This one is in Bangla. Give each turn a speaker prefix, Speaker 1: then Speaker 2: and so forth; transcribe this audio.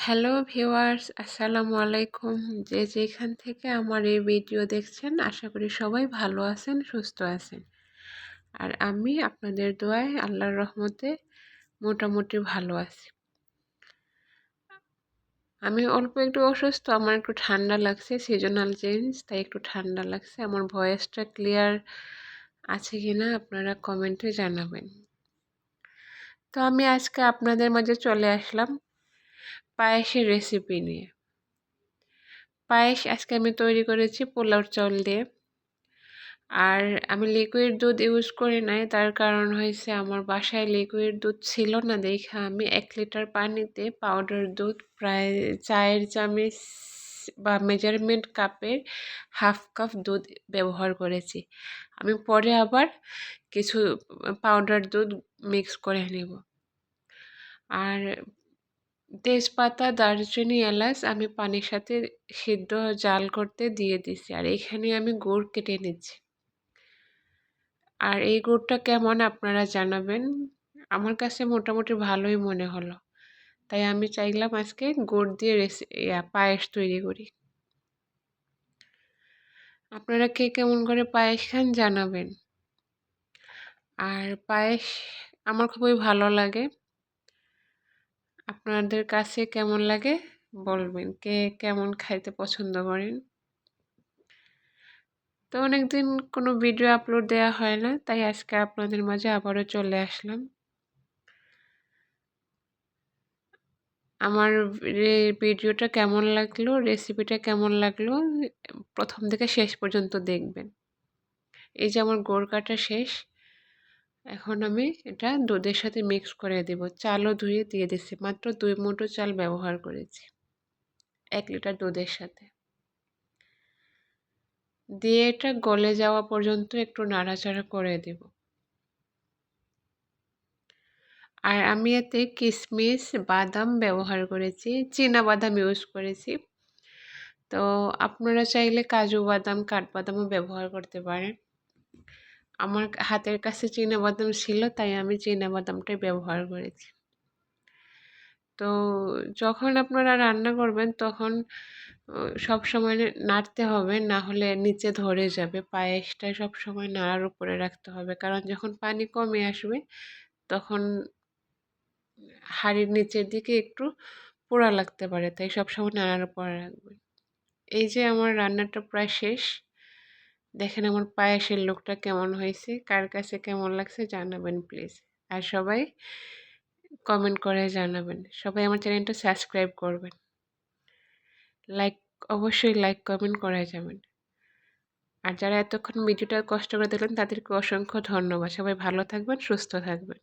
Speaker 1: হ্যালো ভিউয়ার্স, আসসালামু আলাইকুম। যে যেখান থেকে আমার এই ভিডিও দেখছেন, আশা করি সবাই ভালো আছেন, সুস্থ আছেন। আর আমি আপনাদের দোয়ায় আল্লাহর রহমতে মোটামুটি ভালো আছি। আমি অল্প একটু অসুস্থ, আমার একটু ঠান্ডা লাগছে, সিজনাল চেঞ্জ, তাই একটু ঠান্ডা লাগছে। আমার ভয়েসটা ক্লিয়ার আছে কিনা আপনারা কমেন্টে জানাবেন। তো আমি আজকে আপনাদের মাঝে চলে আসলাম পায়েসের রেসিপি নিয়ে। পায়েস আজকে আমি তৈরি করেছি পোলাও চাউল দিয়ে। আর আমি লিকুইড দুধ ইউজ করি নাই, তার কারণ হয়েছে আমার বাসায় লিকুইড দুধ ছিল না, দেখে আমি 1 লিটার পানিতে পাউডার দুধ প্রায় 4 চামচ বা মেজারমেন্ট কাপের হাফ কাপ দুধ ব্যবহার করেছি। আমি পরে আবার কিছু পাউডার দুধ মিক্স করে নেব। আর তেজপাতা, দারচিনি, এলাচ আমি পানির সাথে সিদ্ধ জাল করতে দিয়ে দিছি। আর এখানে আমি গুড় কেটে নিচ্ছি। আর এই গুড়টা কেমন আপনারা জানাবেন। আমার কাছে মোটামুটি ভালোই মনে হলো, তাই আমি চাইলাম আজকে গুড় দিয়ে পায়েস তৈরি করি। আপনারা কে কেমন করে পায়েস খান জানাবেন। আর পায়েস আমার খুবই ভালো লাগে, আপনাদের কাছে কেমন লাগে বলবেন, কে কেমন খাইতে পছন্দ করেন। তো অনেকদিন কোনো ভিডিও আপলোড দেওয়া হয় না, তাই আজকে আপনাদের মাঝে আবারও চলে আসলাম। আমার ভিডিওটা কেমন লাগলো, রেসিপিটা কেমন লাগলো, প্রথম থেকে শেষ পর্যন্ত দেখবেন। এই যে আমার গোড় কাটা শেষ, এখন আমি এটা দুধের সাথে মিক্স করে দেব। চালও ধুয়ে দিয়ে দিচ্ছি, মাত্র 2 মুঠো চাল ব্যবহার করেছি 1 লিটার দুধের সাথে। দিয়ে এটা গলে যাওয়া পর্যন্ত একটু নাড়াচাড়া করে দেব। আর আমি এতে কিশমিশ, বাদাম ব্যবহার করেছি, চীনা বাদাম ইউজ করেছি। তো আপনারা চাইলে কাজু বাদাম, কাঠবাদামও ব্যবহার করতে পারেন। আমার হাতের কাছে চীনা বাদাম ছিল, তাই আমি চীনা বাদামটাই ব্যবহার করেছি। তো যখন আপনারা রান্না করবেন তখন সব সময় নাড়তে হবে, না হলে নিচে ধরে যাবে। পায়েসটা সব সময় নাড়ার উপরে রাখতে হবে, কারণ যখন পানি কমে আসবে তখন হাঁড়ির নিচের দিকে একটু পোড়া লাগতে পারে, তাই সবসময় নাড়ার উপরে রাখবেন। এই যে আমার রান্নাটা প্রায় শেষ, দেখেন আমার পায়েসের লুকটা কেমন হয়েছে, কার কাছে কেমন লাগছে জানাবেন প্লিজ। আর সবাই কমেন্ট করে জানাবেন, সবাই আমার চ্যানেলটা সাবস্ক্রাইব করবেন, লাইক, অবশ্যই লাইক কমেন্ট করে যাবেন। আর যারা এতক্ষণ ভিডিওটা কষ্ট করে দেখলেন তাদেরকে অসংখ্য ধন্যবাদ। সবাই ভালো থাকবেন, সুস্থ থাকবেন।